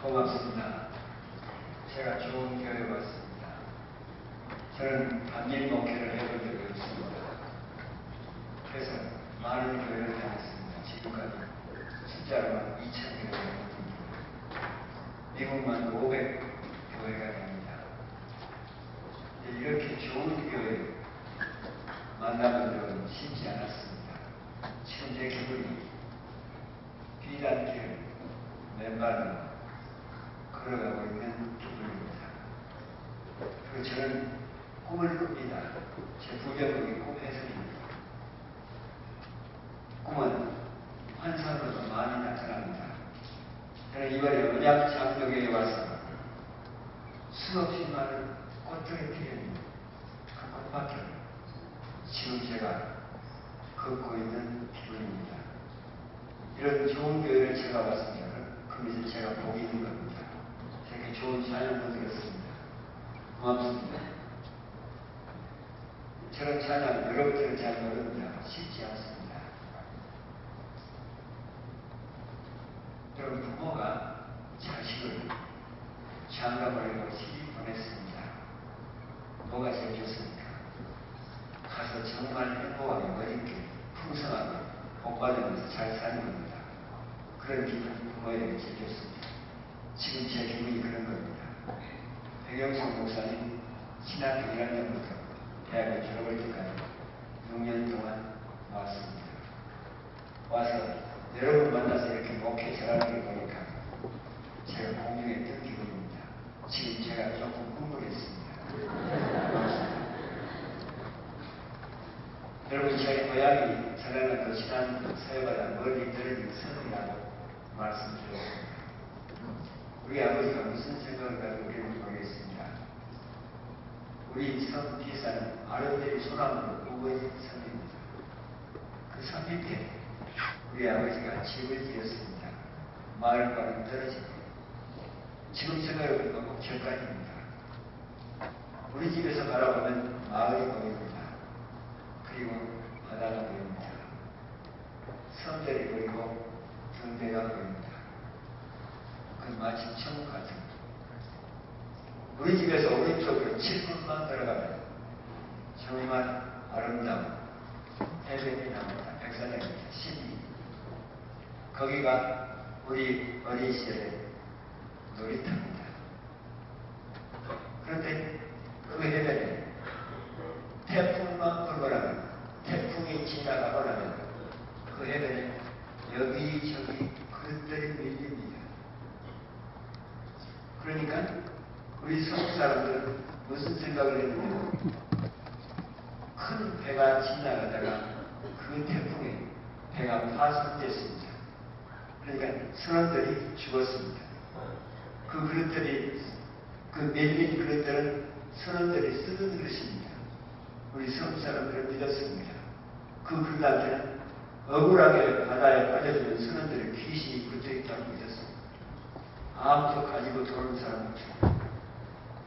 고맙습니다. 제가 좋은 교회에 왔습니다. 저는 단일 목회를 해본 적이 없습니다. 그래서 많은 교회를 다녔습니다. 지금까지 숫자로만 2,000교회가 넘습니다. 미국만 500교회가 됩니다. 이렇게 좋은 교회 만나본 적은 쉽지 않았습니다. 지금 제 기분이 비단길 맨발로 걸어가고 있는 기분입니다. 그리고 저는 꿈을 꿉니다. 제 부제목이 꿈 해석입니다. 꿈은 환상으로도 많이 나타납니다. 저는 이번에 언약 장로교회에 와서 수없이 많은 꽃들이 피어있는 그 꽃밭을 지금 제가 걷고 있는 기분입니다. 이런 좋은 교회를 제가 왔으면 그것이 제가 복이 있는 겁니다. 되게 좋은 찬양도 들었습니다. 고맙습니다. 저런 찬양 여러분들은 잘 모릅니다. 쉽지 않습니다. 여러분 부모가 자식을 장가보내고 시집 보냈습니다. 뭐가 제일 좋습니까? 가서 정말 행복하게 멋있게 풍성하게 복받으면서 잘 사는 겁니다. 그런 기분 부모에게 제일 좋습니다. 지금 제 기분이 그런 겁니다. 백영성 목사님 신학교 1학년부터 대학을 졸업할 때까지 6년 동안 왔습니다. 와서 여러분 만나서 이렇게 목회 잘하는 걸 보니까 제가 공중에 뜬 기분입니다. 지금 제가 조금 흥분했습니다. 여러분 저희 고향이 전라남도 지난 서해바다 멀리 떨어진 섬이라고 말씀드렸습니다. 우리 아버지가 무슨 생각을 가지고 우리를 보냈습니다. 우리 섬 뒤에는 아름다운 소나무로 우거진 섬입니다. 그 섬 밑에 우리 아버지가 집을 지었습니다. 마을과는 떨어집니다. 지금 생각해보니까 꼭 저까지입니다. 우리 집에서 바라보면 마을이 보입니다. 그리고 바다가 보입니다. 섬들이 보이고 등대가 보입니다. 그 마치 천국 같은 우리 집에서 오른쪽으로 7분만 걸어가면 정말 아름다운 해변이 나옵니다. 백사장입니다. 12. 거기가 우리 어린 시절의 놀이터입니다. 그런데 그 해변에 태풍만 불고 나면 태풍이 지나가고 나면 그 해변에 여기저기 그릇들이 밀립니다. 그러니까 우리 서울 사람들은 무슨 생각을 했느냐, 큰 배가 지나가다가 그 태풍에 배가 파손됐습니다. 그러니까 선원들이 죽었습니다. 그 그릇들이, 그 밀린 그릇들은 선원들이 쓰던 그릇입니다. 우리 서울 사람들은 믿었습니다. 그 그릇한테는 억울하게 바다에 빠져드는 선원들의 귀신이 붙어있다고 믿었습니다. 아무도 가지고 도는 사람 없습니다.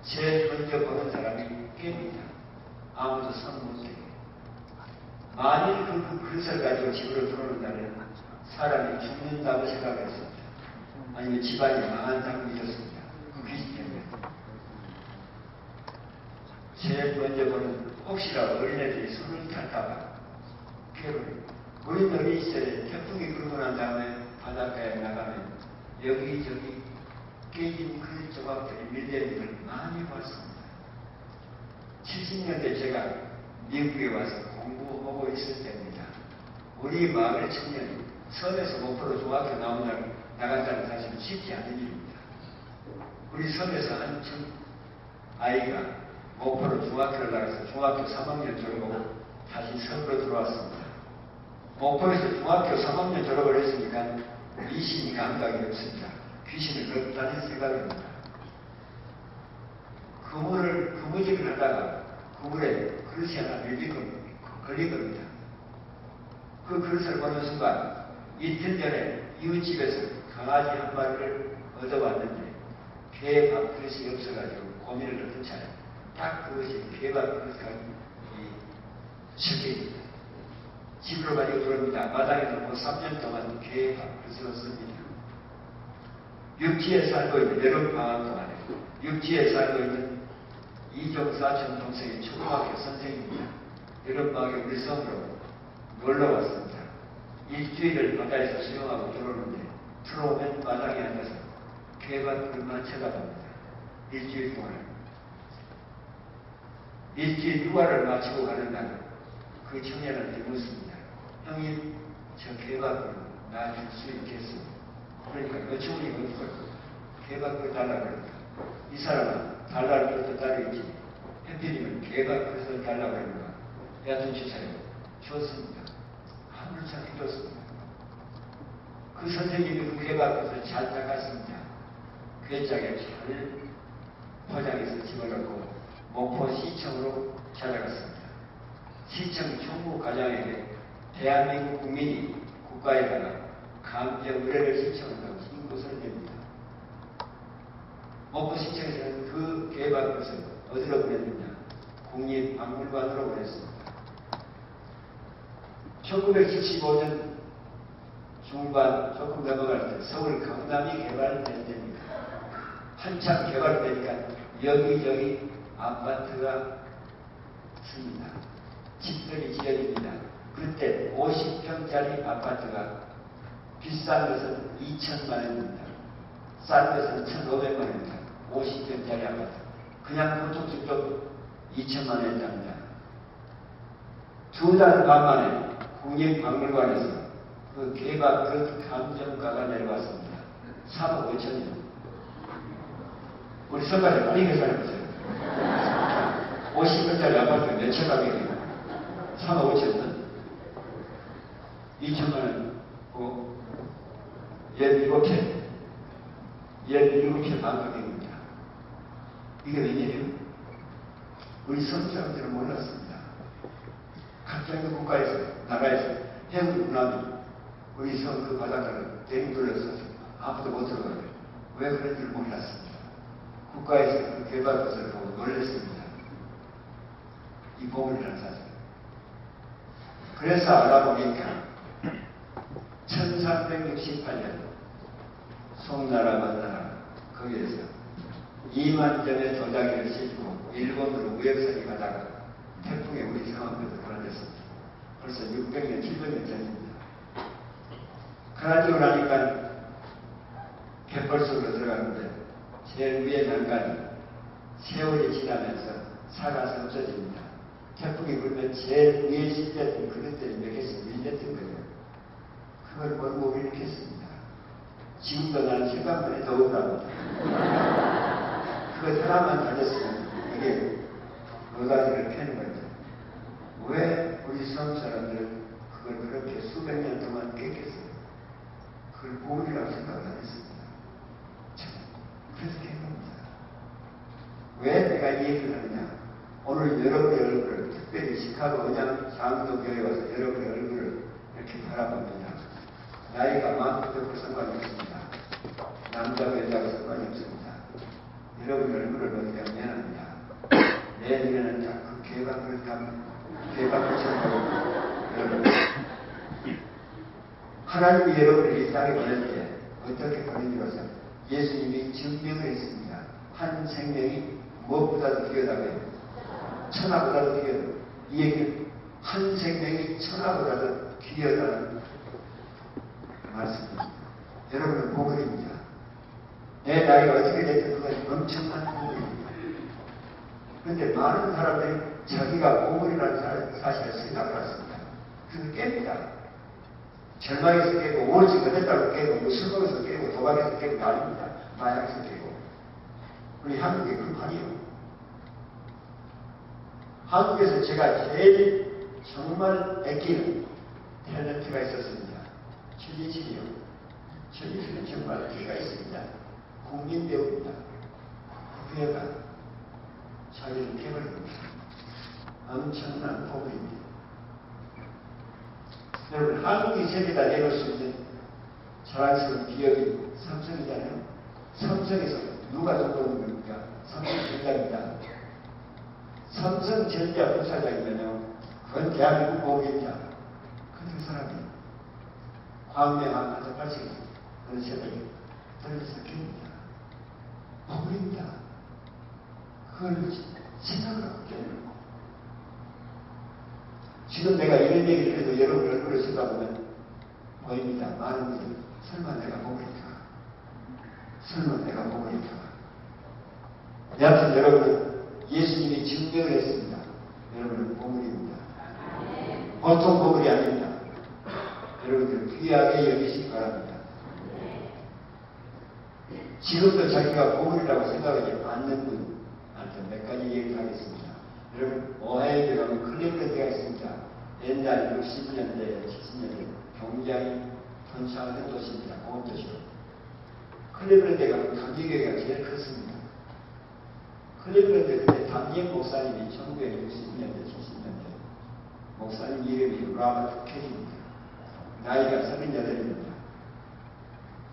제일 먼저 보는 사람이 깹니다. 아무도 손 못대게. 만일 그 그릇을 가지고 집으로 들어오는 날에는 사람이 죽는다고 생각했습니다. 아니면 집안이 망한다고 믿었습니다. 그 귀신 때문에. 제일 먼저 보는 혹시라도 어린애들이 손을 탈까봐 괴로워요. 우리 어린 시절에 태풍이 불고 난 다음에 바닷가에 나가면 여기저기 깨진 그 조각들이 밀려있는 걸 많이 봤습니다. 70년대 제가 미국에 와서 공부하고 있을 때입니다. 우리 마을 청년이 섬에서 목포로 중학교 나간다는 사실은 쉽지 않은 일입니다. 우리 섬에서 한 아이가 목포로 중학교를 나가서 중학교 3학년 졸업하고 다시 섬으로 들어왔습니다. 목포에서 중학교 3학년 졸업을 했으니까 미신이 감각이 없습니다. 귀신을 걷다는 생각입니다. 그물을 그무직을 하다가 그물에 그릇이 하나 걸린 겁니다. 그 그릇을 보는 순간 이틀 전에 이웃집에서 강아지 한 마리를 얻어왔는데 개 밥그릇이 없어가지고 고민을 했던 차에 딱 그것이 개 밥그릇이 실패입니다. 집으로 가지고 들어옵니다. 마당에 놓고 3년 동안 개 밥그릇을 씁니다. 육지에 살고 있는 여름 방학 동안에 육지에 살고 있는 이종사 전 동생이 초등학교 선생입니다. 여름 방학에 우리 섬으로 놀러 왔습니다. 일주일을 바다에서 수영하고 들어오는데 들어오면 마당에 앉아서 개밥그릇만 쳐다봅니다. 일주일 동안. 일주일 휴가를 마치고 가는 날 그 청년한테 묻습니다. 형님, 저 개밥그릇 나 줄 수 있겠어? 그러니까 여충이 어디서 개밥그릇 달라고 그러니까 이 사람은 달라는 것도 따로 있지. 해필이면 개밥그릇을 달라고 그러니까 야둔 주사요. 줬습니다. 한물차 해줬습니다. 그 선생님이 그 개밥그릇을 잘 닦았습니다. 괴짝에 잘 포장해서 집어넣고 목포시청으로 찾아갔습니다. 시청 총무과장에게 대한민국 국민이 국가에다가 감정 의뢰를 신청한다고 신고서를 냅니다. 목포시청에서는 그 개밥그릇을 어디로 보냈느냐? 국립박물관으로 보냈습니다. 1975년 중반 조금 넘어갈 때 서울 강남이 개발될 때입니다. 한참 개발되니까 여기저기 아파트가 씁니다. 집들이 지어집니다. 그때 50평짜리 아파트가 비싼 것은 2천만 원입니다. 싼 것은 1,500만 원입니다. 50평짜리 아파트. 그냥 보통 집도 2천만 원이었답니다. 2달 반 만에 국립박물관에서 그 개밥그릇 감정가가 내려왔습니다. 3억 5천이요. 우리 선발에 빨리 계산해보세요. 50평짜리 아파트 몇천 가격이에요? 3억 5천원? 2천만 원, 17채 반 가격입니다. 이게 웬일이에요? 우리 섬 사람들은 몰랐습니다. 갑자기 국가에서, 나라에서 해군 군함이 우리 섬 그 바닷가를 대응 둘러서서 아무도 못 들어가요. 왜 그런지 몰랐습니다. 국가에서 그 개발것을 보고 놀랐습니다. 이 보물이라는 사실. 그래서 알아보니까 1368년 송나라 만나라 거기에서 2만 점의 도자기를 싣고 일본으로 무역선이 가다가 태풍에 우리 상황에도 그만했습니다. 벌써 600년, 700년 전입니다. 그러고 나니까 갯벌 속으로 들어가는데 제일 위에 난간이 세월이 지나면서 사가서 없어집니다. 태풍이 불면 제일 위에 실렸던 그릇들이 몇 개씩 밀렸던 거예요. 그걸 모르고 일으켰습니다. 지금도 나는 생각만 해도 억울합니다. 그거 하나만 가졌으면 이게 어가지를 펴는 거죠. 왜 우리 섬 사람들은 그걸 그렇게 수백 년 동안 깼겠어요? 그걸 보물이라고 생각을 안 했습니다. 참, 그래서 깬 겁니다. 왜 내가 이 얘기를 하느냐? 오늘 여러분의 얼굴을, 특별히 시카고 언양 장로교회에 와서 여러분의 얼굴을 이렇게 바라봅니다. 나이가 많고도 상관이 없습니다. 남자고 여자고 상관이 없습니다. 여러분의 얼굴을 보니까 미안합니다. 내 눈에는 자꾸 개박을 쳐다보고 여러분, 하나님이 여러분을 이 땅에 보낼 때 어떻게 보내주어서 예수님이 증명을 했습니다. 한 생명이 무엇보다도 귀하다고요? 천하보다도 귀하다. 이 얘기는 한 생명이 천하보다도 귀하다는 말씀입니다. 여러분은 보물입니다. 내 나이가 어떻게 됐든 그건 엄청난 보물입니다. 그런데 많은 사람들이 자기가 보물이라는 사실을 생각을 했습니다. 그래서 깹니다. 절망에서 깨고, 오로지 그랬다고 깨고, 술먹에서 깨고, 도박에서 깨고, 아닙니다. 마약에서 깨고. 우리 한국에 급하니요. 한국에서 제가 제일 정말 아끼는 탤런트가 있었습니다. 최진실이요. 최진실은 정말 끼가 있습니다. 국민 배우입니다. 그 애가 자기를 깨버립니다. 엄청난 보물입니다. 여러분, 한국이 세계다 내놓을 수 있는 자랑스러운 기업이 삼성이잖아요. 삼성에서 누가 돈벌는 겁니까? 삼성전자입니다. 삼성전자 부사장이면요, 그건 대한민국 공인이다. 그 사람이 광명한 가서 발생 어느 세상에 들려서 깁니다. 복입니다. 그걸 생각을 하고 깨는 거. 지금 내가 이런 얘기를 해도 여러분 얼굴을 쳐다보면 보입니다. 많은 분들 설마 내가 보니까 설마 내가 보니까 여하튼 여러분은 예수님이 증명을 했습니다. 여러분은 보물입니다. 보통 보물이 아닙니다. 여러분들 귀하게 여기시기 바랍니다. 지금도 자기가 보물이라고 생각하지 않는 분한테 몇 가지 얘기를 하겠습니다. 여러분 오하이오에 가면 클리브랜드가 있습니다. 옛날 60년대, 70년대 굉장히 번창하는 도시입니다. 공업 도시로. 클리브랜드에 가면 감리교회가 제일 컸습니다. 클리브랜드 그때 담임 목사님이 1960년대, 70년대 목사님 이름이 로버트 켈리입니다. 나이가 38입니다.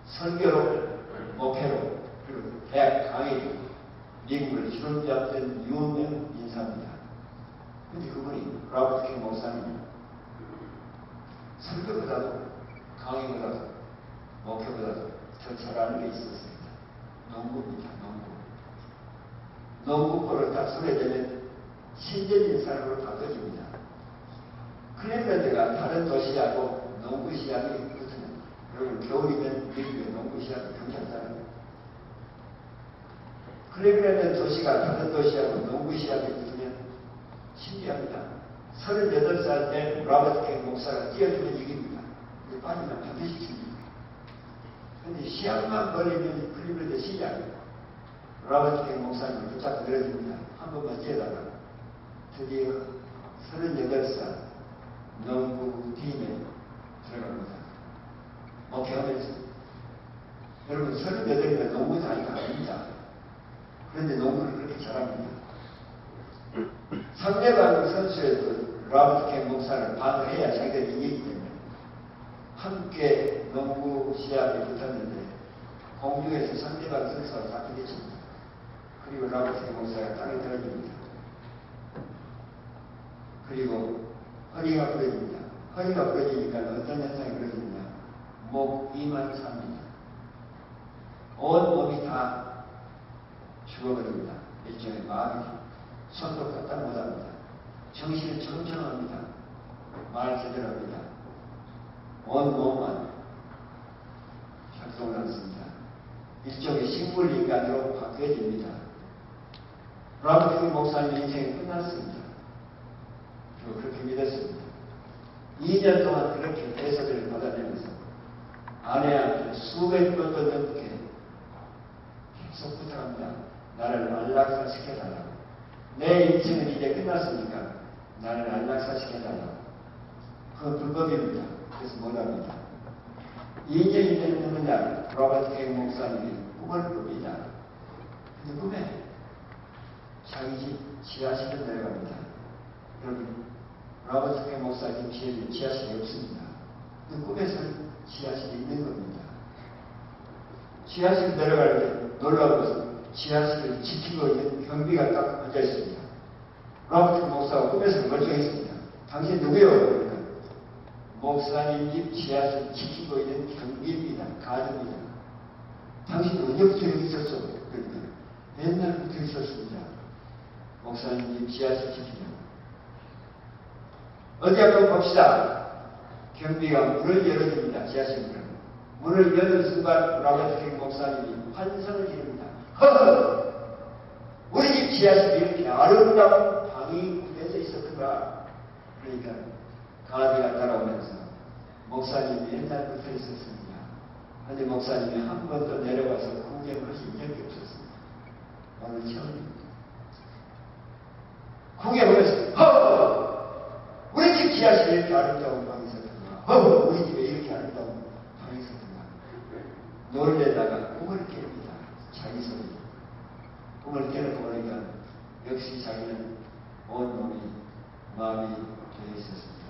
설교로, 목회로, 그리고 대학 강의로 미국을 주름잡던 유명 인사입니다. 근데 그분이 로버트 켈리 목사님 설교보다도 강의보다도 목회보다도 더 잘하는 게 있었습니다. 농구입니다. 농구볼을 딱 손에 대면 신전인 사람으로 바꿔줍니다. 클리브랜드가 다른 도시하고 농구 시합이 붙으면 여러분 겨울이면 미국의 농구 시합이 경찰사람 클리브랜드 도시가 다른 도시하고 농구 시합이 붙으면 신기합니다. 38살 때 로버트 켈리 목사가 뛰어주면 이깁니다. 빠지면 반드시 칩니다. 그런데 시합만 벌리면 클리브랜드 시작이에요. 로버트 켈리 목사님을 붙잡고 내려줍니다. 한 번만 뛰어다가 드디어 38살 농구팀에 들어갑니다. 목회하면서 여러분 38이면 농구 나이가 아닙니다. 그런데 농구를 그렇게 잘합니다. 상대방 선수에도 로버트 켈리 목사를 방어해야 자기들이 이기기 때문에 함께 농구 시합에 붙었는데 공중에서 상대방 선수와 다 부딪힙니다. 그리고 로버트 켈리 목사가 땅에 떨어집니다. 그리고 허리가 부러집니다. 허리가 부러지니까 어떤 현상이 벌어지느냐. 목, 이만 삽니다. 온 몸이 다 죽어버립니다. 일종의 마비죠. 손도 까딱 못합니다. 정신은 청청합니다. 말 제대로 합니다. 온 몸만 작동을 않습니다. 일종의 식물인간으로 바뀌어집니다. 로버트 켈리 목사님 인생이 끝났습니다. 그리고 그렇게 믿었습니다. 2년 동안 그렇게 대서들을 받아내면서 아내한테 수백 번도 넘게 계속 부탁합니다. 나를 안락사시켜달라고. 내 인생은 이제 끝났으니까 나를 안락사시켜달라고. 그건 불법입니다. 그래서 못합니다. 2년이 되는 날 로버트 켈리 목사님이 꿈을 꿉니다. 근데 꿈에 자기 집 지하실에 내려갑니다. 여러분 로버트 켈리 목사님 집에는 지하실이 없습니다. 그 꿈에서는 지하실이 있는 겁니다. 지하실 내려갈 때 놀라운 것은 지하실을 지키고 있는 경비가 딱 앉아 있습니다. 로버트 켈리 목사가 꿈에서 멀쩡했습니다. 당신 누구요? 목사님 집 지하실 지키고 있는 경비입니다. 가족입니다. 당신 언제부터 여기 있었어? 그러니까 옛날부터 있었습니다. 목사님 집 지하실 지키죠. 어디 한번 봅시다. 경비가 문을 열어줍니다. 지하실 문을. 문을 여는 순간 로버트 켈리 목사님이 환성을 지릅니다. 허허! 우리 집 지하실이 이렇게 아름다운 방이 구겨져 있었구나. 그러니까 가비가 따라오면서 목사님이 옛날부터 있었습니다. 그런데 목사님이 한 번도 내려와서 구경을 하신 적이 없었습니다. 오늘 처음입니다. 구경하면서 허허! 우리 집 지하실에 이렇게 아름다운 방이 있었구나. 허허! 우리 집에 이렇게 아름다운 방이 있었구나. 놀래다가 꿈을 깹니다. 자기 소리. 꿈을 깨놓고 보니까 역시 자기는 온몸이 마음이 되어 있었습니다.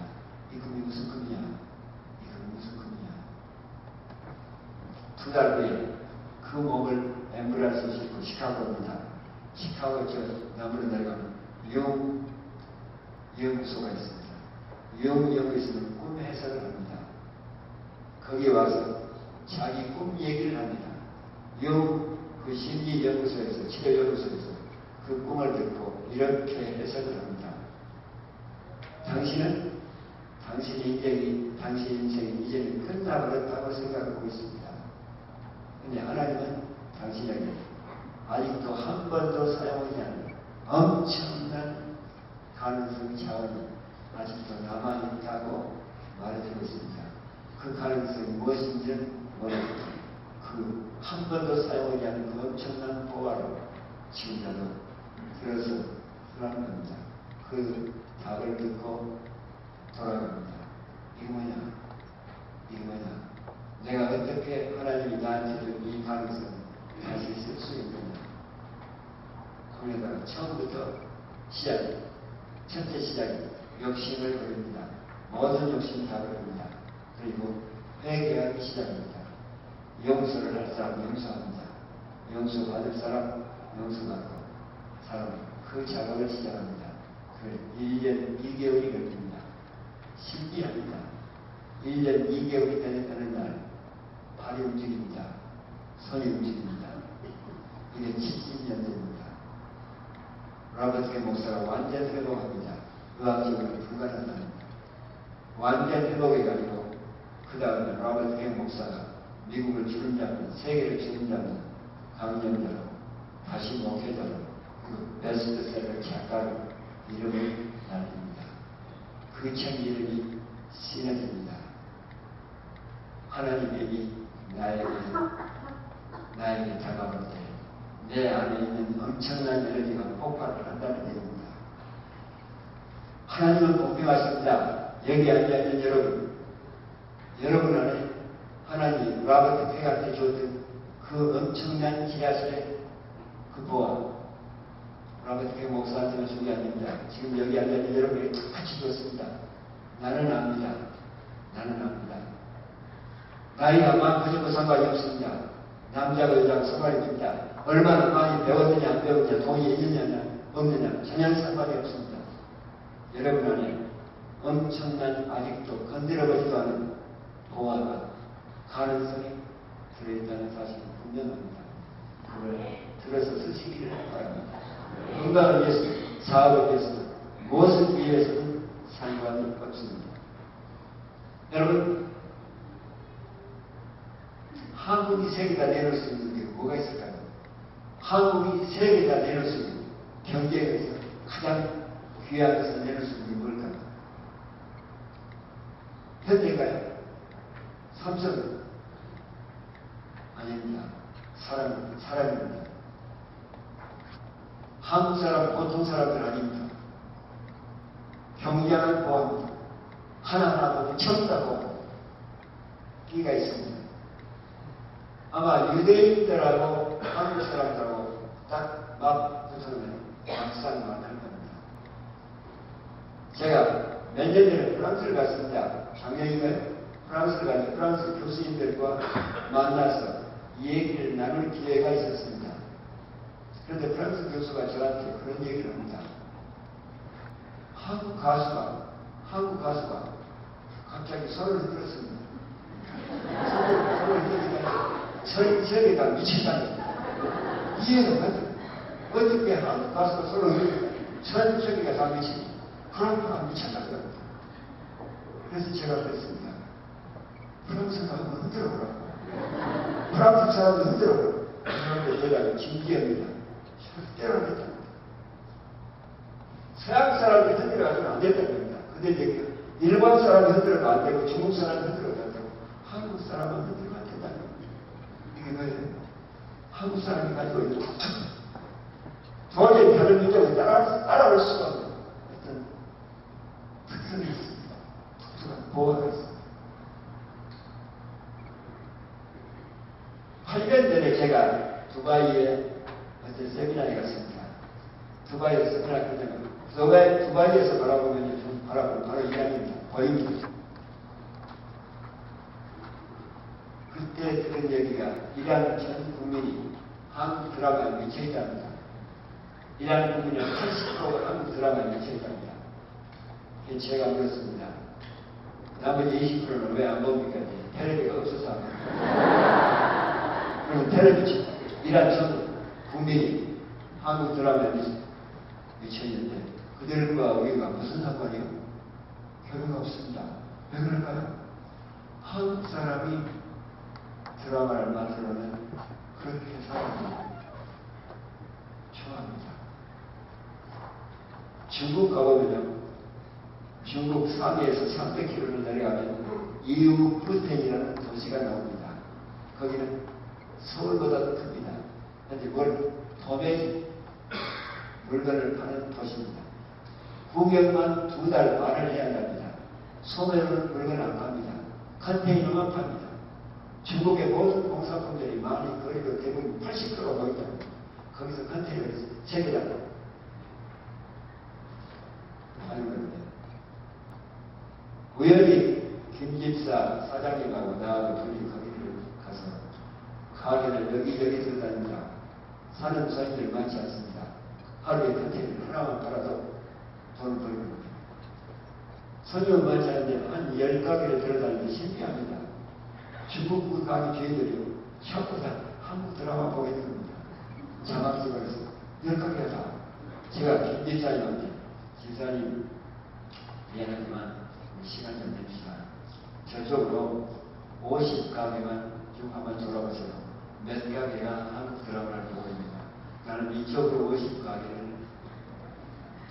이 꿈이 무슨 꿈이야? 이 꿈이 무슨 꿈이야? 2달 후에 그 몸을 앰뷸런스에 싣고 시카고입니다. 시카고 저 남으로 내려가면 연구소가 있습니다. 연구소에서는 꿈 해석을 합니다. 거기 와서 자기 꿈 얘기를 합니다. 그 심리연구소에서, 치료연구소에서 그 꿈을 듣고 이렇게 해석을 합니다. 당신은 당신 인생이 이제는 끝나버렸다고 생각하고 있습니다. 근데 하나님은 당신에게 아직도 한 번도 사용하지 않은 엄청난 가능성 자원이 아직도 남아있다고 말해주고 있습니다. 그 가능성이 무엇인지는 모르겠지만 그 한 번도 사용하지 않은 그 엄청난 보화로 지금까지 들어서 수락한 겁니다. 그 답을 듣고 돌아갑니다. 이게 뭐냐? 내가 어떻게 하나님이 나한테 준 이 가능성을 다시 쓸 수 있느냐? 그러니까 처음부터 첫째 시작이 욕심을 버립니다. 모든 욕심 다 버립니다. 그리고 회개하기 시작합니다. 용서를 할 사람 용서합니다. 용서받을 사람 용서받고 사람 그 작업을 시작합니다. 그 1년 2개월이 걸립니다. 신기합니다. 1년 2개월이 되는 날 발이 움직입니다. 손이 움직입니다. 이게 70년 전입니다. 로버트 K 목사가 완전 회복합니다. 의학적으로 불가능합니다. 완전 회복이 아니고 그 다음에 로버트 K 목사가 미국을 주름잡는, 세계를 주름잡는 강연자로 다시 목회자로 그 베스트셀러 작가로 이름을 날립니다. 그 책 이름이 시너지입니다. 하나님이 나에게 다가올 때 내 안에 있는 엄청난 에너지가 폭발을 한다는 얘기입니다. 하나님은 공평하십니다. 여기 앉아있는 여러분 안에 하나님 로버트 K한테 줬던 그 엄청난 지하실의 그 보화 로버트 K 목사한테는 준 게 아닙니다. 지금 여기 앉아있는 여러분에게 같이 줬습니다. 나는 압니다. 나이가 많고지고 상관이 없습니다. 남자가 여자가 상관이 없습니다. 얼마나 많이 배웠느냐 안 배웠느냐 돈이 있느냐 없느냐 전혀 상관이 없습니다. 여러분 안에 엄청난 아직도 건드려보지도 않은 보화가 가능성이 들어있다는 사실은 분명합니다. 그걸 들어서 쓰시기를 바랍니다. 건강을 위해서, 사업을 위해서, 무엇을 위해서는 상관이 없습니다. 여러분, 한국이 세계다 내놓을 수 있는 게 뭐가 있을까요? 한국이 세계다 내놓을 수 있는 경제에서 가장 귀한 것을 내놓을 수 있는 게 뭘까요? 현대인가요? 삼성? 아닙니다. 사람입니다. 한국 사람, 보통 사람들 아닙니다. 경제하는 보합니다. 하나하나 보면 쳤다고 끼가 있습니다. 아마 유대인들하고 한국 사람들하고 딱 맞붙으면 막상 만날 겁니다. 제가 몇 년 전에 프랑스를 갔습니다. 작년인가요? 프랑스를 가서 프랑스 교수님들과 만나서 얘기를 나눌 기회가 있었습니다. 그런데 프랑스 교수가 저한테 그런 얘기를 합니다. 한국 가수가 갑자기 손을 흔들었습니다. 손을 흔들니까 저기가 미쳤다는 이해가 안 돼. 어떻게 한국 가수가 손을 흔들니까 저기가 다 미치니 프랑스가 미쳤다는 겁니다. 그래서 제가 그랬습니다. 프랑스가 한번 흔들어보라고. 프랑스 사람을 흔들어보라고. 그런데 제가 진지합니다. 때려냈다. 서양 사람이 흔들어가지고는 안 된다는 겁니다. 근데 이제 일본 사람이 흔들어도 안 되고 중국 사람이 흔들어도 안 되고 한국 사람은 흔들면 안 된다는 겁니다. 이게 뭐예요? 한국 사람이 가지고 있는 도저히 다른 민족을 따라올 수가 없는 어떤 특성이 있습니다. 독특한 보호가 있습니다. 8년 전에 제가 두바이에 어떤 세미나에 갔습니다. 두바이에서 세미나 끝나면 두바이에서 바라보면 바로 이란입니다. 보입니다. 그때 그래 들은 얘기가 이란 전 국민이 한국 드라마에 미쳐 있답니다. 이란 국민의 80%가 한국 드라마에 미쳐 있답니다. 제가 물었습니다. 나머지 20%는 왜 안 봅니까? 텔레비가 없어서 안 봅니다. 그럼 텔레비 이란 전 국민이 한국 드라마에 미쳐 있는데 그들과 우리가 무슨 상관이요? 결과가 없습니다. 왜 그럴까요? 한국 사람이 드라마를 만들어는 그렇게 사람이 좋아합니다. 중국 가보면요. 중국 상해에서 300km를 내려가면 이우푸텐이라는 도시가 나옵니다. 거기는 서울보다도 큽니다. 현재 도매 물건을 파는 도시입니다. 구경만 2달 반을 해야 합니다. 소매로는 물건 안 팝니다. 컨테이너만 팝니다. 중국의 모든 공산품들이 많이 거리고 대부분 80%가 보인다. 거기서 컨테이너를 3개다 하는 겁니다. 우연히 김집사 사장님하고 나하고 둘이 거기를 가서 가게를 여기저기 들다니다 사는 손님들 많지 않습니다. 하루에 컨테이너 하나만 팔아도 돈을 벌는 겁니다. 손님은 많지 않은데 한 10가게를 들어다니는데 신기합니다. 중국 그 가게 주인들이요. 전부 다 한국 드라마 보게 있는 겁니다. 자막 쓰고 해서 10가게가 다. 제가 김집사님한테 집사님 미안하지만 시간 좀 냅시다. 저쪽으로 50가게만 쭉 한번 돌아보세요. 몇 가게가 한국 드라마를 보고 있는가. 나는 이쪽으로 50가게를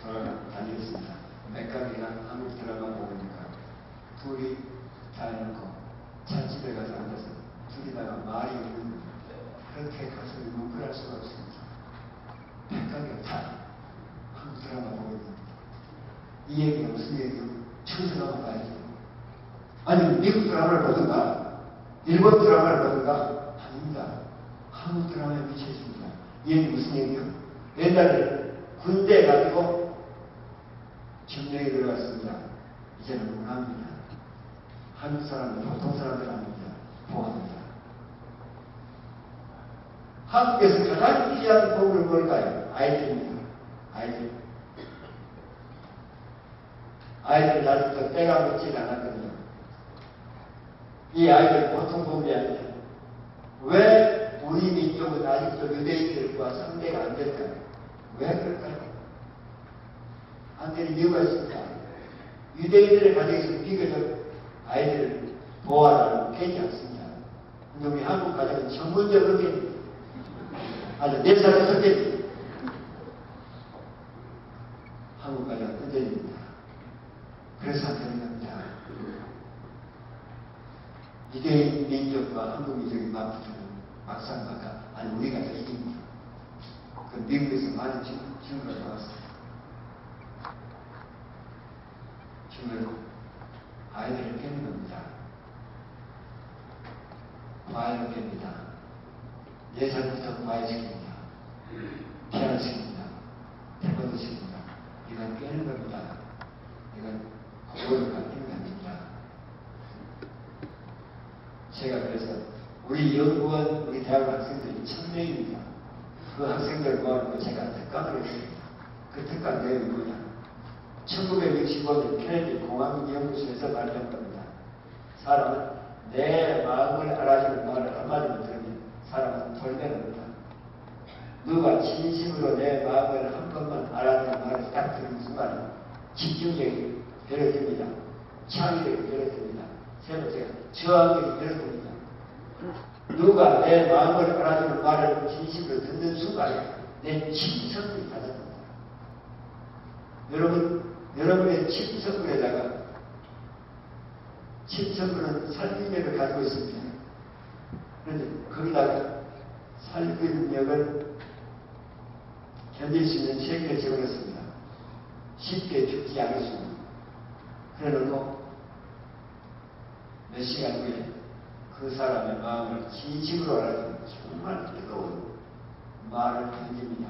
돌아다니겠습니다. 몇 가게가 한국 드라마 보고 있는가. 둘이 다 해놓고 찻집에 가서 앉아서 둘이다가 말이 없는 겁니다. 그렇게 가서 뭉클할 수가 없습니다. 100가게가 다 한국 드라마 보고 있는 겁니다. 이 얘기가 무슨 얘기요? 천수나만 봐야죠. 아니 미국 드라마를 보든가 일본 드라마를 보든가 아닙니다. 한국 드라마에 미쳐 있습니다. 이 얘기 무슨 얘기요? 옛날에 군대 가지고 점령에 들어갔습니다. 이제는 문화입니다. 한국 사람들 보통 사람들 아닙니다. 보합니다. 한국에서 가장 귀한 보물은 뭘까요? 아이들입니다. 아이들 아직도 때가 묻지 않았거든요. 이 아이들 보통 보물이 아닙니다. 왜 우리 민족은 아직도 유대인들과 상대가 안 될까요? 왜 그럴까요? 안 되는 이유가 있습니다. 유대인들의 가정에서 비교적 아이들을 보호하라고 되지 않습니다. 우리 한국 가정은 전문적으로 됩니다. 아주 4살 6살 한국 가정은 흔들립니다. 그래서 안 되는 겁니다. 유대인 민족과 한국 민족이 맞붙으면 막상 아니 우리가 더 이깁니다. 그 미국에서 많은 증거가 나왔습니다. 증거는 아이들을 깨는 겁니다. 과외를 깹니다. 4살부터 과외시킵니다. 피아노 시킵니다. 태권도 시킵니다. 이건 깨는 겁니다. 이건 그걸 갖는 게 아닙니다. 제가 그래서 우리 연구원, 우리 대학 학생들이 1000명입니다. 그 학생들 모아놓고 제가 특강을 했습니다. 그 특강 내용이 뭐냐? 1965년 케네디 공항연구소에서 발표한 겁니다. 사람은 내 마음을 알아주는 말을 한마디만 들으면 사람은 돌변합니다. 누가 진심으로 내 마음을 한 번만 알아주는 말을 딱 들은 순간 집중력이 배려됩니다. 창의력이 배려됩니다. 세 번째가 저항력이 배려됩니다. 누가 내 마음을 알아주는 말을 진심으로 듣는 순간 내 침성이 가져갑니다. 여러분의 침성물에다가 침성물은 살균력을 가지고 있습니다. 그런데 거기다가 살균력을 견딜 수 있는 체계를 집어넣습니다. 쉽게 죽지 않을 수 있는. 그래놓고 몇 시간 후에 그 사람의 마음을 진심으로 알아주는 정말 뜨거운 말을 던집니다.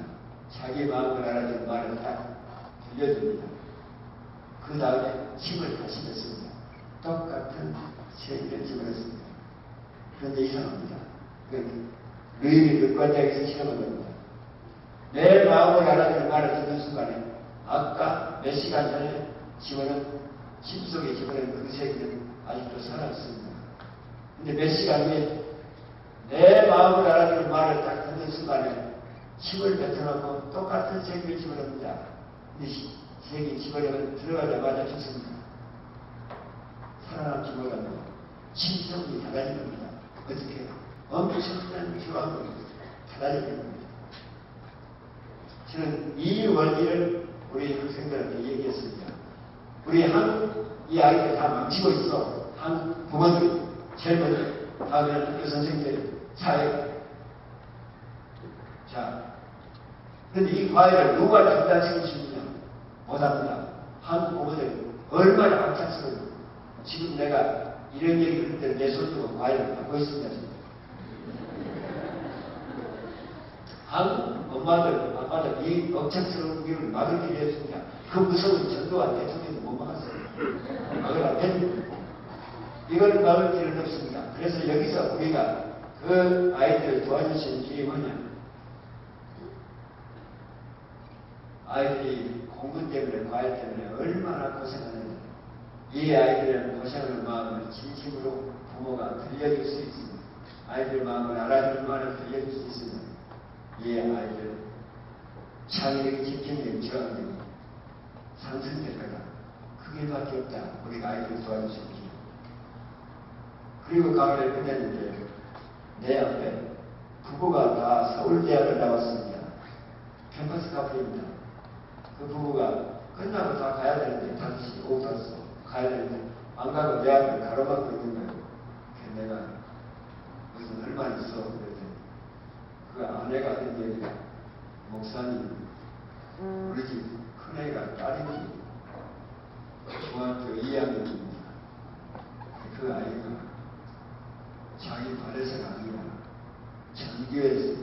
자기 마음을 알아주는 말을 딱 들려줍니다. 그 다음에 침을 다시 뱉습니다. 똑같은 체계를 집어넣습니다. 그런데 이상합니다. 너희들이 늑관장에서 실험을 합니다. 내 마음을 알아주는 말을 듣는 순간에 아까 몇 시간 전에 집어넣은 침 속에 집어넣은 그 새끼는 아직도 살아있습니다. 근데 몇 시간 후에 내 마음을 알아주는 말을 딱 듣는 순간에 침을 뱉어놓고 똑같은 새끼를 집어넣습니다. 근데 새끼 집어넣으면 들어가자마자 죽습니다. 살아남지 못하고 심성이 달라진 겁니다. 어떻게? 엄청난 교황이 달라진 겁니다. 저는 이 원리를 우리 학생들한테 얘기했습니다. 우리 이 아이들 다 망치고 있어. 한국 부모들이, 젊은 다음에 학교 선생님들이, 사회. 자, 그런데 이 과외를 누가 중단시켜 줍니다. 못합니다. 한국 부모들이 얼마나 앞장서요. 지금 내가 이런 얘기 할 때 내 손으로 과외를 받고 있습니다. 지금. 한국 엄마들, 아빠들 이 억척스러운 길을 막을 길이 했습니다. 그 무서운 전두환 대통령도 못 막았어요. 막을 안 했습니다. 이걸 막을 길은 없습니다. 그래서 여기서 우리가 그 아이들을 도와줄 수 있는 길이 뭐냐? 아이들이 공부 때문에, 과외 때문에 얼마나 고생하는지 이 아이들의 고생하는 마음을 진심으로 부모가 들려줄 수 있습니다. 아이들 마음을 알아주는 말을 들려줄 수 있습니다. 이 아이들 창의력이, 집중력이, 저항력이 상승될 거다. 그 길밖에 없다. 우리가 아이들을 도와줄 수 있기. 그리고 강의를 끝냈는데 내 앞에 부부가 다 서울대학을 나왔습니다. 캠퍼스 카페입니다. 그 부부가 끝나고 다 가야 되는데 5시, 오후 5시 가야 되는데 안 가고 내 앞을 가로막고 있는 거예요. 내가 무슨 얼마 있어? 그랬더니 그 아내가 한 얘기가 목사님 우리 집 큰애가 딸이지 중학교 2학년입니다. 그 아이가 자기 발에서가 아니라 전교에서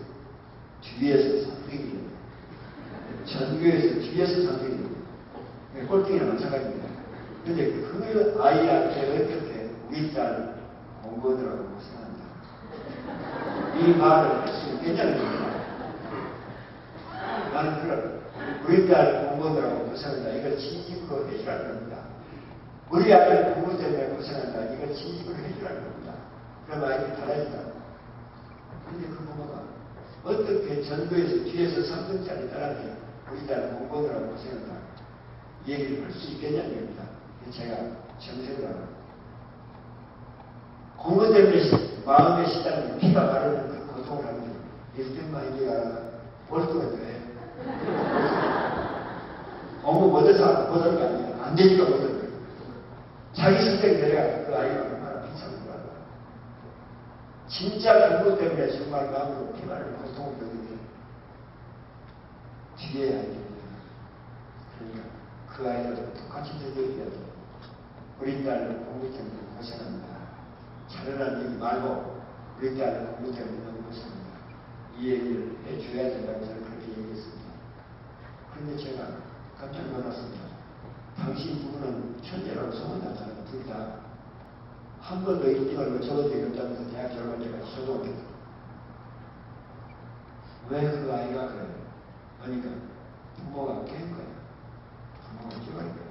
뒤에서 3등이에요. 전교에서 뒤에서 3등이에요. 꼴등이나 마찬가지입니다. 근데 그 아이한테 어떻게 우리 딸 공부하더라고 생각한다. 이 말을 할 수 있겠냐는 겁니다. 나는 그걸 우리 딸 공부하더라고 고생한다. 이걸 진심으로 해주라는 겁니다. 우리 아이들 공부 때문에 고생한다. 이걸 진심으로 해주라는 겁니다. 그럼 아이들이 달라진다. 근데 그 부모가 어떻게 전교에서 뒤에서 3등짜리 딸한테 우리 딸 공부하더라고 고생한다. 이 얘기를 할 수 있겠냐는 겁니다. 제가 정색을 하고 공부 때문에 마음에 시달리는 피가 마르는 그 고통을 하는데 1등만 이기가 볼수가 돼. 공부 못해서 못하는 게 아니야. 안 되니까 못하는 거야. 자기 성격이 내려가 그 아이가 얼마나 비참한 거야. 진짜 공부 때문에 정말 마음으로 피 마르는 고통을 겪는데 뒤에 아이들입니다. 그러니까 그 아이들도 똑같이 얘기해야죠. 우리 딸 공부 때문에 고생합니다. 잘하라는 얘기 말고 우리 딸 공부 때문에 너무 고생합니다. 이 얘기를 해줘야 된다고 저는 그렇게 얘기했습니다. 그런데 제가 깜짝 놀랐습니다. 당신 부부는 천재라고 소문났잖아요. 둘 다. 한 번도 1등을 못 적은 적이 없다면서 대학 졸업한 때까지 초등학교. 왜 그 아이가 그래요? 그러니까 부모가 깬 거예요. 부모가 죽어야 거예요.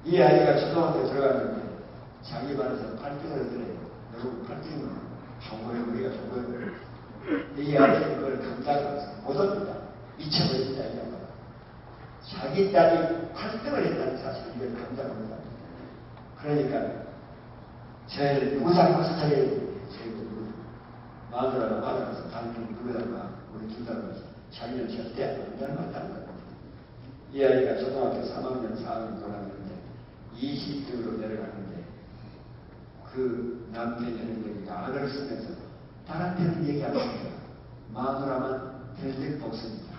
이 아이가 초등학교 들어갔는데 자기 반에서 8등을 하더래요. 여러분 8등은 정보에 우리가 정보에 이 아이는 그걸 감당하면서 못합니다. 미쳐버립니다. 이 양반. 자기 딸이 8등을 했다는 사실을 이걸 감당합니다. 그러니까 제일 누구 잘못을 차려야 제일 마누라가 받아서 당신 누구다가 우리 둘 다 자기는 절대 안 닮았다는 겁니다. 이 아이가 초등학교 3학년, 4학년 돌아가는데 20등으로 내려가는데 그 남편이 하는 얘기가 악을 쓰면서 딸한테는 얘기 안 합니다. 마누라만 들들 볶습니다.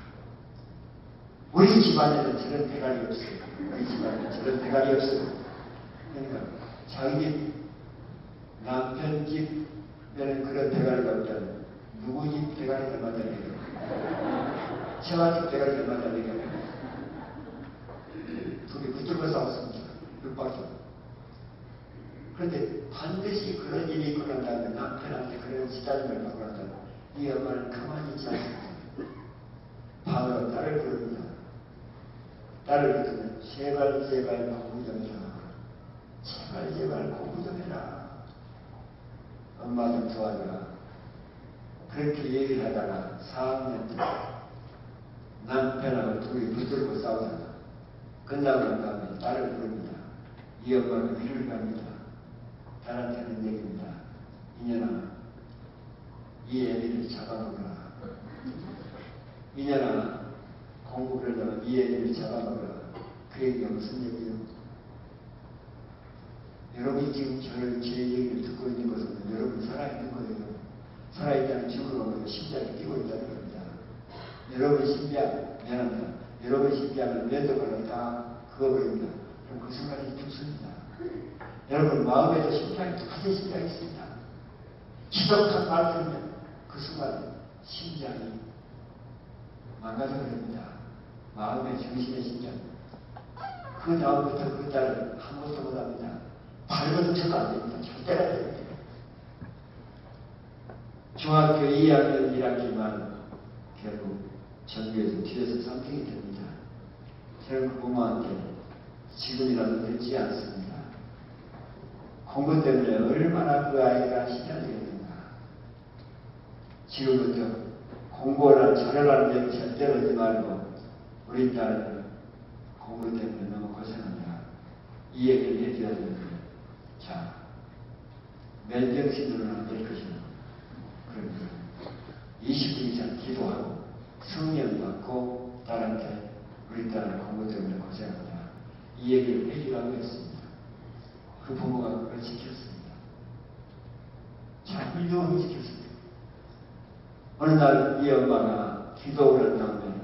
우리 집안에는 저런 대가리 없어요. 우리 집안에는 저런 대가리 없어요. 그러니까 자기 집 남편 집에는 그런 대가리가 없다면 누구 집 대가리를 만나니까 저와 집 대가리를 만나니까 둘이 붙들고 싸웠습니다. 육박으로. 그런데 반드시 그런 일이 딸을 듣는 제발 제발 공부 좀 해라. 제발 제발 공부 좀 해라. 엄마 좀 도와줘라. 그렇게 얘기를 하다가 4학년 때 남편하고 둘이 붙들고 싸우다가 끝나고 난 다음에 딸을 부릅니다. 이 엄마가 위를 갑니다. 딸한테는 얘기입니다. 이년아, 이 애비를 잡아먹어라. 이년아, 공부 그러려면 이 애비를 잡아먹어라. 그 얘기가 무슨 얘기예요? 여러분이 지금 저를 제 얘기를 듣고 있는 것은 여러분 살아있는 거예요. 살아있다는 증거로 심장이 뛰고 있다는 겁니다. 여러분 심장, 미안합니다. 여러분 심장을 면도걸로 다 그어버립니다. 그럼 그 순간이 죽습니다. 여러분 마음에도 심장이 터진 심장이 있습니다. 기독한 말 들으면 그 순간 심장이 망가져버립니다. 마음의 정신의 심장. 그 다음부터 그 딸은 아무것도 못합니다. 발버둥 쳐도 안 됩니다. 절대로 안 됩니다. 중학교 2학년 1학기만 결국 전교에서 뒤에서 3등이 됩니다. 저는 그 부모한테 지금이라도 늦지 않습니다. 공부 때문에 얼마나 그 아이가 시달리겠는가. 지금부터 공부를 잘하라는 얘기 절대로 하지 말고 우리 딸은 공부 때문에 너무 고생한다. 이 얘기를 해줘야 되는데 자, 맨정신으로는 안 될 것이다. 그러면 20분 이상 기도하고 성령 받고 딸한테 우리 딸은 공부 때문에 고생한다. 이 얘기를 해주라고 했습니다. 그 부모가 그걸 지켰습니다. 자, 일도 지켰습니다. 어느 날 이 엄마가 기도를 한 다음에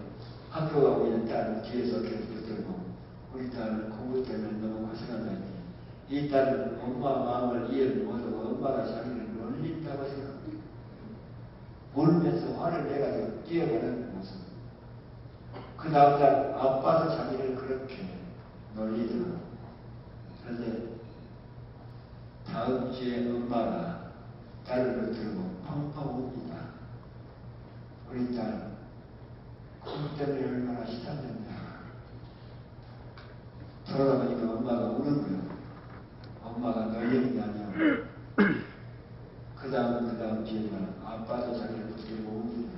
학교 가고 있는 딸을 뒤에서 계속 붙들고 우리 딸은 공부 때문에 너무 고생한다니 이 딸은 엄마 마음을 이해를 못하고 엄마가 자기를 놀린다고 생각합니다. 울면서 화를 내가지고 뛰어가는 모습. 그 다음날 아빠도 자기를 그렇게 놀리더라고요. 그런데 다음 주에 엄마가 딸을 붙들고 펑펑 웁니다. 우리 딸 공부 때문에 얼마나 시달렸냐. 돌아가 보니까 엄마가 우는 거예요. 엄마가 놀리는 게 아니야. 그 다음 주에는 아빠도 자기를 붙들고 웁니다.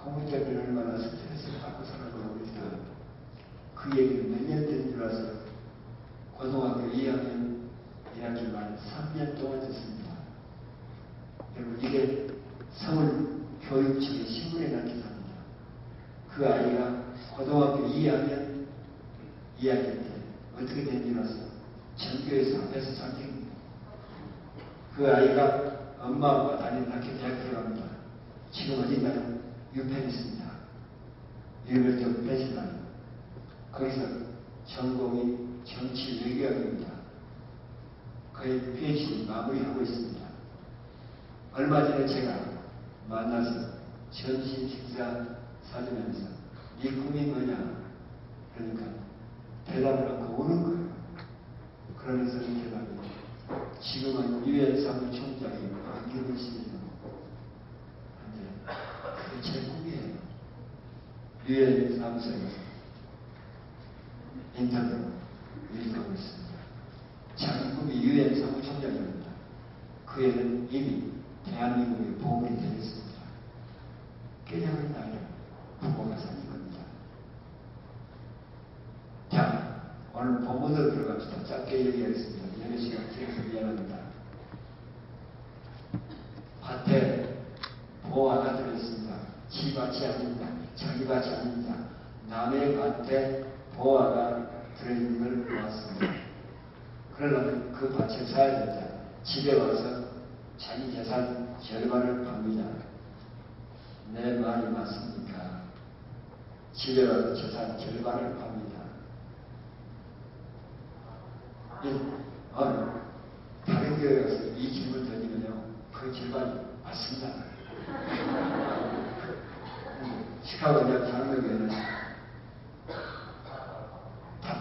공부 때문에 얼마나 스트레스를 받고 살아가고 우리 딸. 그 얘기를 몇 년 된 줄 아세요? 고등학교 2학년 1학기만 3년 동안 했습니다. 여러분 이게 서울교육청의 신문에 난 기사입니다. 그 아이가 고등학교 2학년 때 어떻게 된 줄 아세요? 전교에서 앞에서 3등입니다. 그 아이가 엄마 아빠 다니는 학교 대학 들어갑니다. 지금 어딘가요? 유펜했습니다. 유니버시티 오브 펜실바니아. 거기서 전공이 정치 외교학입니다. 거의 PhD 마무리하고 있습니다. 얼마 전에 제가 만나서 점심 식사 사주면서 네 꿈이 뭐냐? 그러니까 대답을 하고 우는 거예요. 그러면서 이렇게 말합니다. 지금은 유엔 사무총장이 안경을 쓰는 근데 그게 제 꿈이에요. 유엔 사무소에서 인터뷰로 일하고 있습니다. 자기 꿈이 유엔 사무총장입니다. 그 애는 이미 대한민국의 보물이 되었습니다. 깨달은 나이를 부모가 살린 겁니다. 자, 오늘 본문으로 들어갑시다. 짧게 얘기하겠습니다. 여러 시간 길어서 미안합니다. 밭에 보화가 들어있습니다. 지 밭이 아닙니다. 자기 밭이 아닙니다. 남의 밭에 보화가 들어있는 걸 보았습니다. 그러려면 그 밭에 사야 된다. 집에 와서 자기 재산 절반을 팝니다. 내 말이 맞습니까? 집에 와서 재산 절반을 팝니다. 다른 교회 가서 이 질문 던지면요, 그 절반이 맞습니다. 시카고 대학 장로교회는 다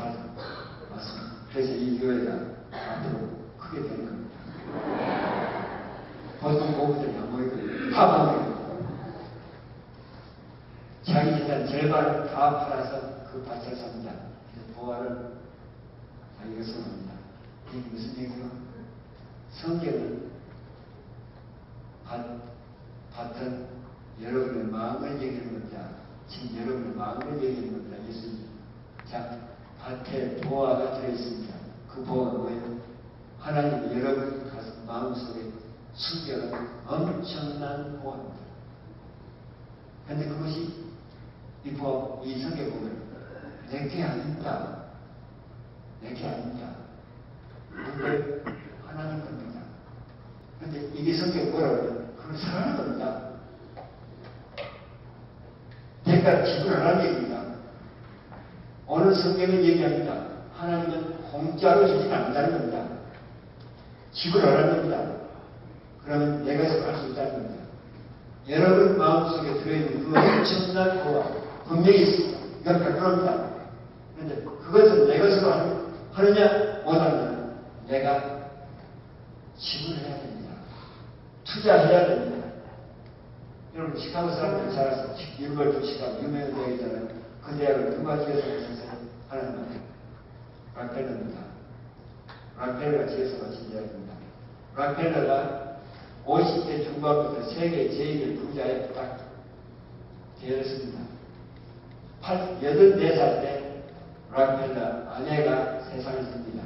맞습니다. 그래서 이 교회가 앞으로 크게 되는 겁니다. 보통 공부들이 안 모이거든요. 다 모이거든요. 자기 재산 절반을 다 팔아서 그 밭을 삽니다. 그래서 보화를 자기가 선합니다. 이게 무슨 얘기예요? 성경은 밭은 여러분의 마음을 얘기하는 겁니다. 지금 여러분의 마음을 얘기하는 겁니다. 예수님. 자, 밭에 보화가 들어있습니다. 그 보화가 뭐예요? 하나님이 여러분 마음속에 숨겨놓은 엄청난 보화입니다. 그런데 그것이 이 성경에 보면 내게 아닙니다. 내게 아닙니다. 그런데 하나님 겁니다. 그런데 이게 성경에 뭐라고 해요? 그걸 사랑하는 겁니다. 대가를 지불하라는 얘기입니다. 오늘 성경은 얘기합니다. 하나님은 공짜로 주지 않는다는 겁니다. 지불하라는 겁니다. 그러면 내가 할 수 있다는 겁니다. 여러분 마음속에 들어있는 그 엄청난 보화 분명히 있습니다. 이건 100%입니다. 그런데 그것은 내 것으로 하느냐 못하느냐 내가 지불해야 됩니다. 투자해야 됩니다. 여러분 시카고 사람들 잘 아세요. 유니버시티 시카고 유명한 대학이잖아요. 그 대학을 누가 지어서 했어요? 하나님 락펠러입니다. 락펠러가 지어서 마친 대학입니다. 락펠러가 50대 중반부터 세계 제1의 부자에 딱 되었습니다. 84살 때 락펠러 아내가 세상을 씁니다.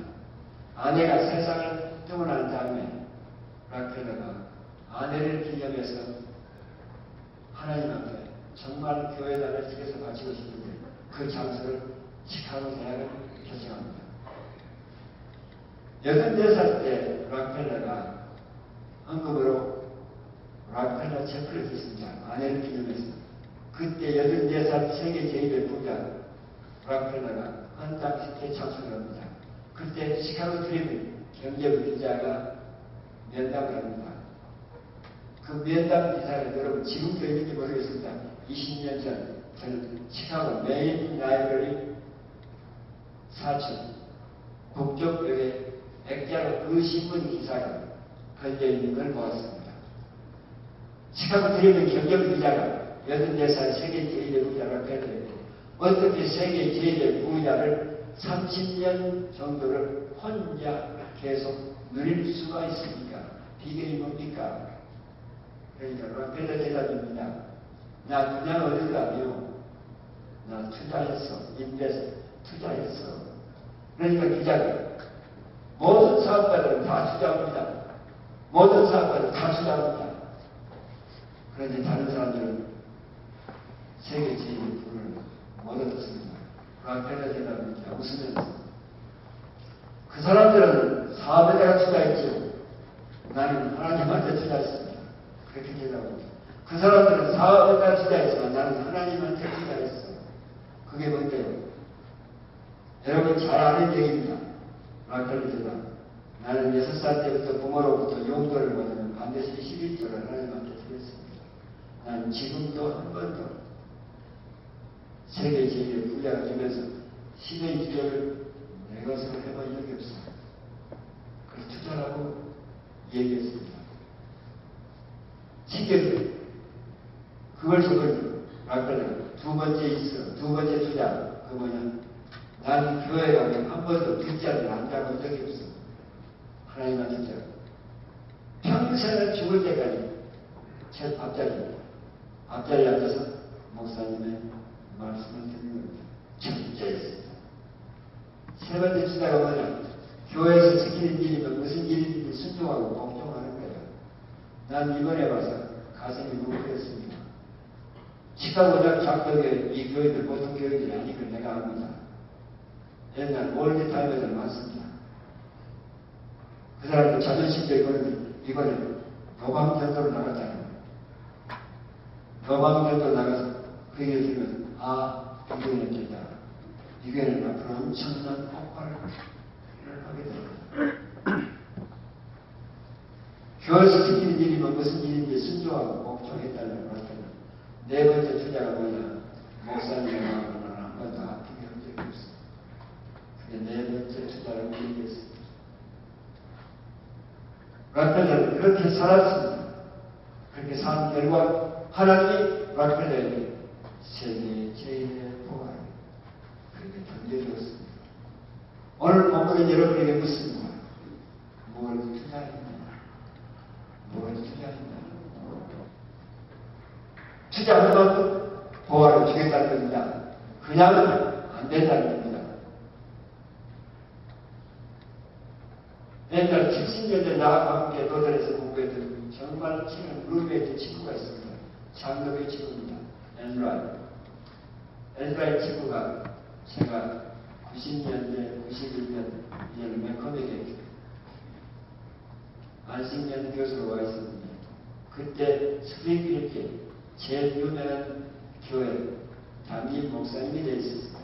아내가 세상을 떠난 다음에 락펠러가 아내를 기념해서 하나님 앞에 정말 교회당을 지켜서 바치고 싶은데 그 장소를 시카고 대학을 결정합니다. 84살 때 락펠러가 헌금으로 락펠러 채플을 했습니다. 아내를 기념해서. 그때 84살 세계 제1의 부자 락펠러가 헌당식에 참석을 합니다. 그때 시카고 트리뷴 경제부 기자가 면담을 합니다. 그 면담 기사를 여러분 지금도 있는지 모르겠습니다. 20년 전 저는 시카고 메인 라이브러리 4층 북쪽벽에 액자로 그 신문 기사가 걸려있는 걸 보았습니다. 시카고 트리뷴 경제부 기자가 84살 세계 제1의 부자가 되는데 어떻게 세계 제1의 부자를 30년 정도를 혼자 계속 누릴 수가 있습니까? 비결이 뭡니까? 그러니까 락펠러 대답입니다. 나 그냥 어딜 가며 나 투자했어. 투자했어. 그러니까 기자가 모든 사업가들은 다 투자합니다. 모든 사업가들은 다 투자합니다. 그런데 다른 사람들은 세계 제1의 부를 못 얻었습니다. 락펠러 대답입니다. 웃으면서 그 사람들은 사업에다가 투자했죠. 나는 하나님한테 투자했습니다. 그렇게 대답합니다. 그 사람들은 사업에다가 투자했지만 나는 하나님한테 투자했어. 그게 뭔데요? 여러분 잘 아는 얘기입니다. 락펠러 대답. 나는 6살 때부터 부모로부터 용도를 받으면 반드시 11조를 하나님한테 드렸습니다. 나는 지금도 한 번도 세계 제1의 부자가 되면서 11조를 내 것으로 해본 적이 없어요. 그래서 투자라고 얘기했습니다. 신경을 그걸 적은 락펠러 두 번째 투자 그 뭐냐 난 교회 가면 한 번도 뒷자리를 앉아본 적이 없어. 하나님한테 투자 평생을 죽을 때까지 제 앞자리에 앉아서 목사님의 말씀을 듣는 겁니다. 철저했습니다. 세 번째 투자가 뭐냐 교회에서 지키는 일이면 무슨 일인지 순종하고 복종하는 거예요. 난 이번에 와서 가슴이 뭉클했습니다. 시카고 작도교회 이 교회들 보통 교회들이 아닌 걸 내가 압니다. 옛날 월드타임에들 많습니다. 그 사람들 자존심도 있거든요. 이번에 노방전도로 나갔잖아요. 노방전도로 나가서 그 얘기를 들으면 이 교회는 된다. 이 교회는 앞으로 엄청난 폭발을 하게 됩니다. 교회에서 지키는 일이면 무슨 일인지 순종하고 복종했다는 것은 네 번째 투자가 뭐냐 목사님의 마음으로는 한 번도 아프게 한 적이 없어. 그게 네 번째 투자라고 얘기했습니다. 락펠러는 그렇게 살았습니다. 그렇게 산 결과 하나님이 락펠러에게 세계 제1의 보화예요. 그렇게 던져주었습니다. 오늘 본문은 여러분에게 묻습니다. 뭘 투자했나? 뭘 투자했나? 투자하면 보화를 주겠다는 겁니다. 그냥은 안 된다는 겁니다. 옛날 70년대 나와 함께 노들에서 공부했던 정말 치는 룸메이트 친구가 있습니다. 장로의 친구입니다. 엘라의 친구가 제가 90년대, 91년 이제는 맥커맥에 안식년 교수로 와 있습니다. 그때 스프링필드에 제일 유명한 교회 담임 목사님이 되어 있었습니다.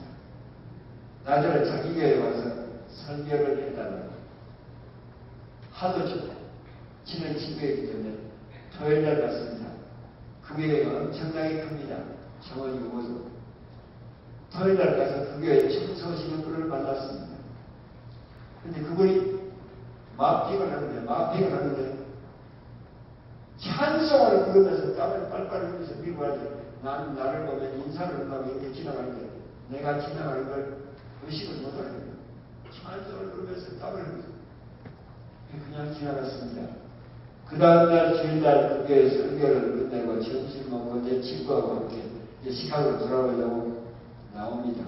나중에 자기 교회에 와서 설교를 해달라고 하도 친한 친구이기 때문에 토요일날 갔습니다. 그 교회가 엄청나게 큽니다. 정원이 모두. 토요일날 가서 그 교회 청소하시는 분을 만났습니다. 근데 그분이 마피를 하는데 찬송을 부르면서 땀을 빨빨 흘리면서 밀고 가지. 나는 나를 보면 인사를 하고 이렇게 지나가는데 내가 지나가는 걸 의식을 못하는 거예요. 찬송을 부르면서 땀을 흘리면서 그냥 지나갔습니다. 그 다음날 주일날 그 교회 설교를 끝내고 점심 먹고 내 친구하고 함께 시카고로 돌아오려고 나옵니다.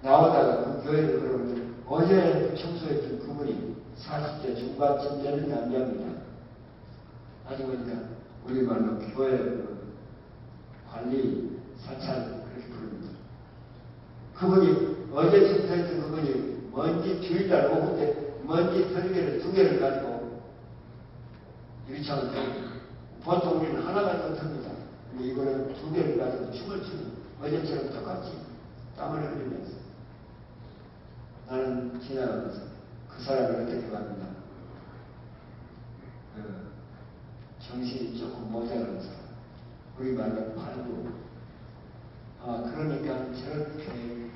나오다가 그 교회를 걸어오는데 어제 청소했던 그분이 40대 중반쯤 되는 남자입니다. 아주 보니까 우리말로 교회 관리 사찰 그렇게 부릅니다. 그분이 어제 청소했던 그분이 먼지 주일날 오후 때 먼지 털개를 2개를 가지고 유치원을 탑니다. 보통 우리는 하나 가지고 탑니다. 근데 이거는 2개를 가지고 춤을 추는 어제처럼 똑같이 땀을 흘리면서 나는 지나가면서 그 사람을 어떻게 봤느냐. 정신이 조금 모자란 사람. 우리말로 팔고. 그러니까 저렇게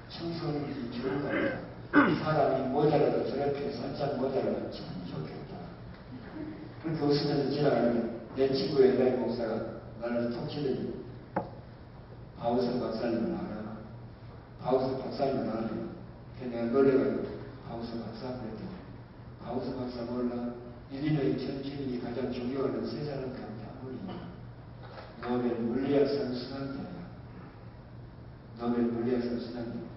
청소년이 좋은 겁니다. 사람이 모자라도 저렇게 살짝 모자라면 참 좋겠다. 그렇게 웃으면서 지나가면 내 친구 엘라이 목사가 나를 톡 치더니 바우서 박사님을 알아. 바우서 박사님을 알아요. 내가 놀래가지고 바우서 박사 그랬더니 바우서 박사 몰라. 일인의 전주인이 가장 존경하는 세 사람 가운데 한 분이 노벨 물리학상 수상자야. 노벨 물리학상 수상자.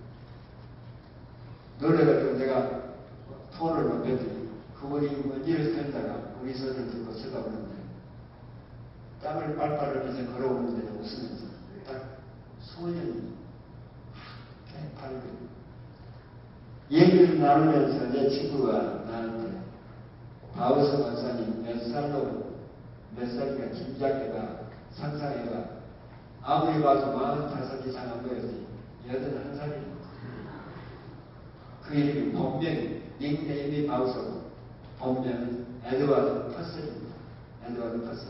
놀래가지고 내가 톤을 높였더니 그분이 먼지를 털다가 우리 손을 들고 쳐다보는데 땀을 빨빨 흘리면서 걸어오는데 웃으면서 딱 소년이 팔고 얘기를 나누면서 내 친구가 나한테 바우서 박사님 몇 살인가 짐작해봐 상상해봐 아무리 봐도 45 이상 안 보였지 81살이고 그 이름이 본명이 닉네임이 바우서고 본명은 에드워드 퍼셀입니다. 에드워드 퍼셀.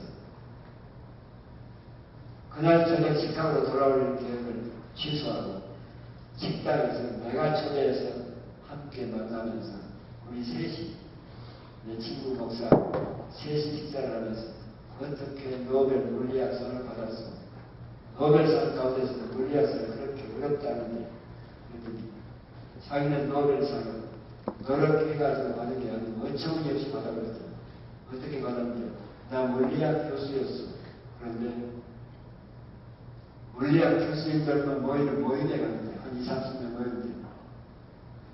그날 저녁 시카고로 돌아오는 계획을 취소하고 식당에서 내가 초대해서 함께 만나면서 우리 셋이 내 친구 목사 셋이 식사를 하면서 어떻게 노벨 물리학상을 받았어. 노벨상 가운데서도 물리학상이 그렇게 어렵다는데 자기는 노벨상을 노력해가지고 받은 게 아니고 어처구니 없이 받아버렸다. 어떻게 받았냐. 나 물리학 교수였어. 그런데 물리학 교수님들만 모이는 모임에 갔는데 한 20, 30명 모였는데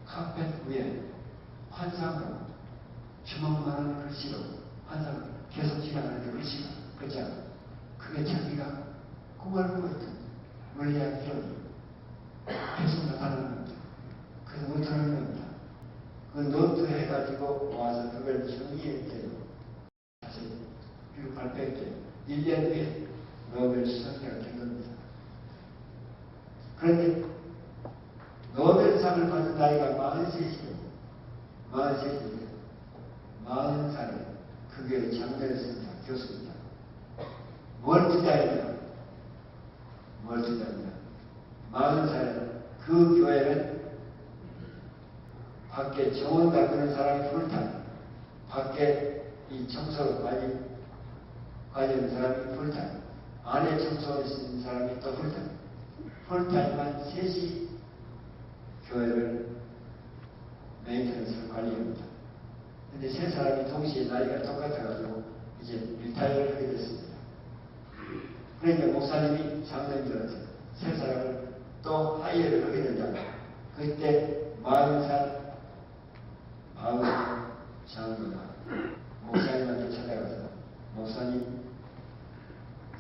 카펫 위에 환상으로 주먹만한 글씨로 환상으로 계속 지나가는 글씨가 그자 그게 자기가 꿈을 꾸고 있던 물리학 이론이 계속 나타나는 겁니다. 그래서 못하는 겁니다. 그 노트 해가지고 와서 그걸 정리했대요. 다시 그리고 발표했대요. 1년 후에 노벨 수상자가 된 겁니다. 그런데 노벨상을 받은 나이가 43이에요. 43이에요. 40살에 그 교회 장로였습니다. 교수입니다. 뭘 투자했냐? 40살에 그 교회는 밖에 정원 닦는 사람이 풀타임, 밖에 이 청소 관리하는 사람이 풀타임, 안에 청소하는 사람이 또 풀타임. 풀타임만 셋이 교회를 메인테넌스를 관리합니다. 근데 세 사람이 동시에 나이가 똑같아가지고 이제 리타이어를 하게 됐습니다. 그러니까 목사님이 장로님들한테 세 사람을 또 하이어를 하게 된다. 그때 40살 바울 장로가 목사님한테 찾아가서 목사님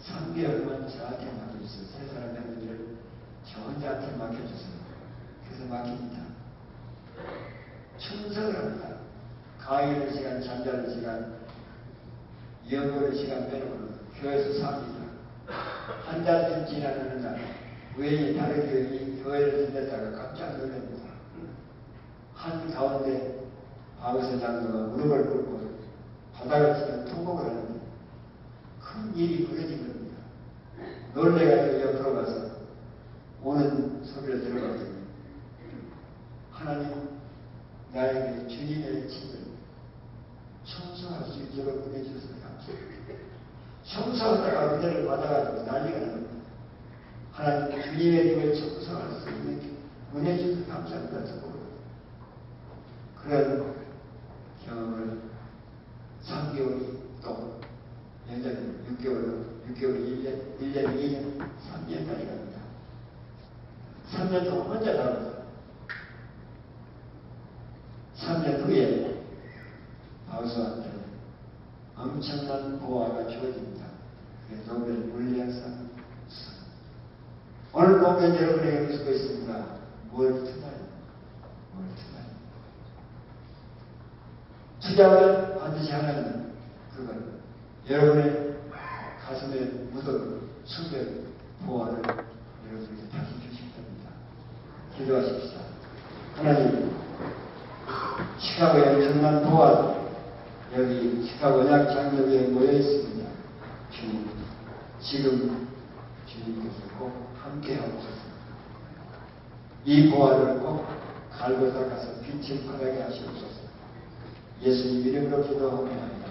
3개월만 저한테 맡겨주세요. 세 사람 형님들을 저 혼자한테 맡겨주세요. 그래서 맡깁니다. 충성을 합니다. 강의하는 시간, 잠자는 시간, 연구하는 시간 빼놓고 교회에서 삽니다. 한 달쯤 지나는 날 우연히 다른 교회를 들렸다가 깜짝 놀랍니다. 한 가운데 바울사 장로가 무릎을 꿇고 바닥을 치며 통곡을 하는데 큰 일이 벌어진 겁니다. 놀래가지고 옆으로 가서 오는 소리를 들어봤더니 하나님 나에게 주님의 집을 청소할 수 있도록 은혜 주셔서 감사합니다. 청소하다가 은혜를 받아가지고 난리가 납니다. 하나님 주님의 집을 청소할 수 있는 은혜 주셔서 감사합니다. 그런 경험을 3개월이 또 연장이 6개월이 1년, 2년, 3년까지 갑니다. 3년 동안 혼자 나옵니다. 3년 후에 바울사한테 엄청난 보화가 주어집니다. 그게 노벨 물리학상 수상. 오늘 보면 여러분에게 묻고 있습니다. 뭘 투자해요? 뭘 투자해요? 투자는 반드시 하나는 그건 여러분의 가슴에 묻은 수백 보화를 여러분에게 다시 주실 겁니다. 기도하십시오. 하나님, 시카고의 엄청난 보화들 여기 시카고 약장로교에 모여 있습니다. 주님, 지금 주님께서 꼭 함께 하옵소서. 이 보화를 꼭 갈고다 가서 빛을 발하게 하시옵소서. 예수님 이름으로 기도합니다.